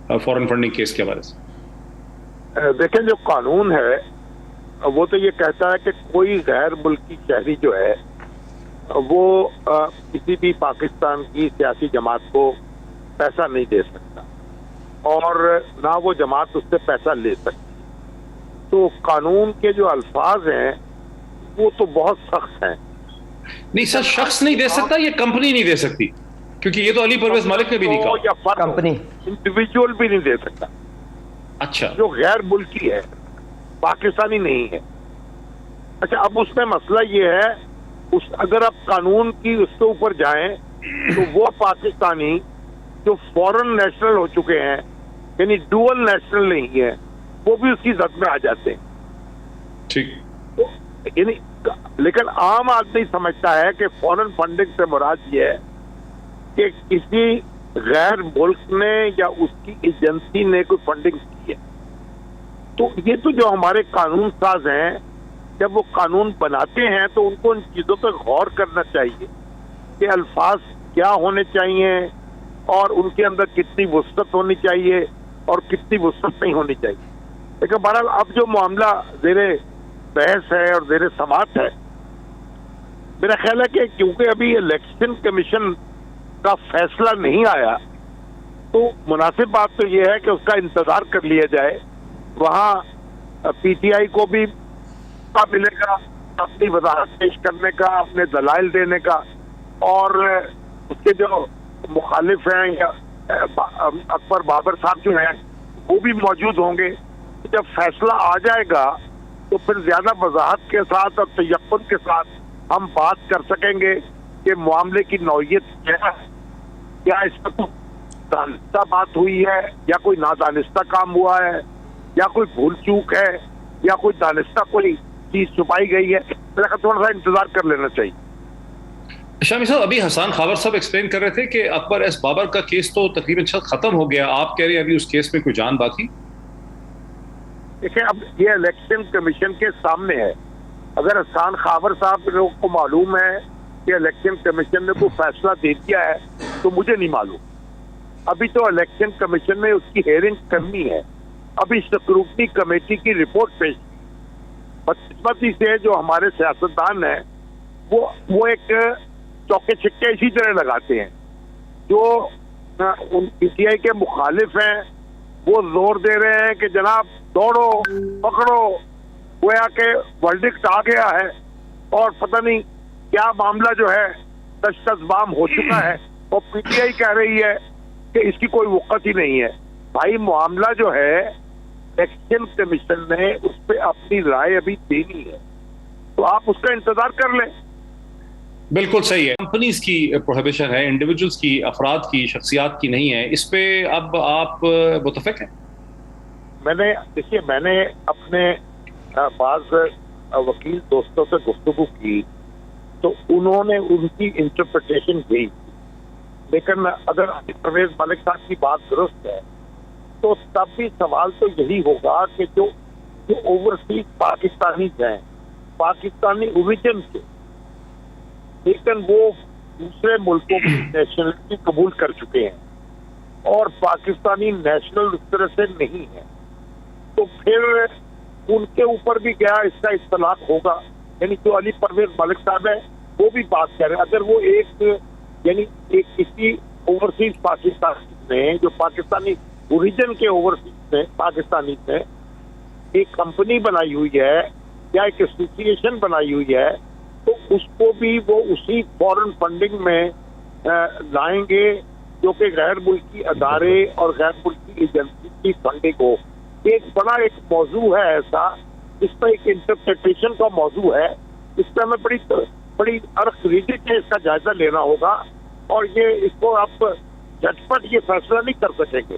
فورن funding case کے حوالے سے؟ دیکھیں جو قانون ہے وہ تو یہ کہتا ہے کہ کوئی غیر ملکی شہری جو ہے وہ کسی بھی پاکستان کی سیاسی جماعت کو پیسہ نہیں دے سکتا اور نہ وہ جماعت اس سے پیسہ لے سکتی. تو قانون کے جو الفاظ ہیں وہ تو بہت سخت ہیں. نہیں سر، شخص نہیں دے سکتا، یہ کمپنی نہیں دے سکتی، کیونکہ یہ تو علی پرویز مالک نے بھی نہیں کہا. یا کمپنی انڈیویجول بھی نہیں دے سکتا. اچھا، جو غیر ملکی ہے، پاکستانی نہیں ہے. اچھا، اب اس میں مسئلہ یہ ہے اگر آپ قانون کی اس کے اوپر جائیں تو وہ پاکستانی جو فورن نیشنل ہو چکے ہیں یعنی ڈوئل نیشنل نہیں ہے وہ بھی اس کی زد میں آ جاتے ہیں. ٹھیک. یعنی لیکن عام آدمی سمجھتا ہے کہ فورن فنڈنگ سے مراد یہ ہے کہ کسی غیر ملک نے یا اس کی ایجنسی نے کوئی فنڈنگ کی ہے. تو یہ تو جو ہمارے قانون ساز ہیں جب وہ قانون بناتے ہیں تو ان کو ان چیزوں پہ غور کرنا چاہیے کہ الفاظ کیا ہونے چاہیے اور ان کے اندر کتنی وسعت ہونی چاہیے اور کتنی وسعت نہیں ہونی چاہیے. لیکن بہرحال اب جو معاملہ زیر بحث ہے اور زیر سماعت ہے، میرا خیال ہے کہ کیونکہ ابھی الیکشن کمیشن کا فیصلہ نہیں آیا تو مناسب بات تو یہ ہے کہ اس کا انتظار کر لیا جائے. وہاں پی ٹی آئی کو بھی ملے گا اپنی وضاحت پیش کرنے کا، اپنے دلائل دینے کا، اور اس کے جو مخالف ہیں یا اکبر بابر صاحب جو ہیں وہ بھی موجود ہوں گے. جب فیصلہ آ جائے گا تو پھر زیادہ وضاحت کے ساتھ اور تیقن کے ساتھ ہم بات کر سکیں گے کہ معاملے کی نوعیت کیا ہے. کیا اس میں کوئی دانستہ بات ہوئی ہے یا کوئی نادانستہ کام ہوا ہے یا کوئی بھول چوک ہے یا کوئی دانستہ کوئی چیز چھپائی گئی ہے. میرا تھوڑا سا انتظار کر لینا چاہیے. شامی صاحب، ابھی حسان خاور صاحب ایکسپلین کر رہے تھے کہ اکبر ایس بابر کا کیس تو تقریباً ختم ہو گیا، آپ کہہ رہے ہیں ابھی اس کیس میں کوئی جان باقی. دیکھیں اب یہ الیکشن کمیشن کے سامنے ہے. اگر حسان خاور صاحب لوگ کو معلوم ہے کہ الیکشن کمیشن نے کوئی فیصلہ دے دیا ہے تو مجھے نہیں معلوم. ابھی تو الیکشن کمیشن میں اس کی ہیئرنگ کرنی ہے. ابھی سکروٹنی کمیٹی کی رپورٹ پیش بدقسمتی سے جو ہمارے سیاستدان ہیں وہ ایک چوکے چھکے اسی طرح لگاتے ہیں. جو پی ٹی آئی کے مخالف ہیں وہ زور دے رہے ہیں کہ جناب دوڑو پکڑو، گویا کہ ورڈکٹ آ گیا ہے اور پتہ نہیں کیا معاملہ جو ہے دشت بام ہو چکا ہے، اور پی ٹی آئی کہہ رہی ہے کہ اس کی کوئی وقت ہی نہیں ہے. بھائی معاملہ جو ہے الیکشن کمیشن نے اس پہ اپنی رائے ابھی دینی ہے تو آپ اس کا انتظار کر لیں. بالکل صحیح ہے. کمپنیز کی پروہیبیشن ہے، انڈیویجولز کی، افراد کی، شخصیات کی نہیں ہے. اس پہ اب آپ متفق ہیں؟ میں نے اپنے بعض وکیل دوستوں سے گفتگو کی تو انہوں نے ان کی انٹرپریٹیشن دی. لیکن اگر پرویز ملک صاحب کی بات درست ہے تو تب بھی سوال تو یہی ہوگا کہ جو اوورسیز پاکستانی ہیں، پاکستانی اوریجن کے، لیکن وہ دوسرے ملکوں کی نیشنلٹی قبول کر چکے ہیں اور پاکستانی نیشنل اس طرح سے نہیں ہے، تو پھر ان کے اوپر بھی کیا اس کا اطلاق ہوگا. یعنی جو علی پرویز ملک صاحب ہے وہ بھی بات کر رہے ہیں. اگر وہ ایک کسی اوورسیز پاکستانی نے، جو پاکستانی اوریجن کے اوورسیز میں پاکستانی نے ایک کمپنی بنائی ہوئی ہے یا ایک ایسوسیشن بنائی ہوئی ہے تو اس کو بھی وہ اسی فورن فنڈنگ میں لائیں گے جو کہ غیر ملکی ادارے اور غیر ملکی ایجنسی کی فنڈنگ ہو. ایک بڑا ایک موضوع ہے ایسا، اس پہ ایک انٹرپریٹیشن کا موضوع ہے. اس پہ ہمیں بڑی عرق ریزی سے اس کا جائزہ لینا ہوگا اور اس کو آپ جھٹپٹ یہ فیصلہ نہیں کر سکیں گے.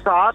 7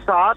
7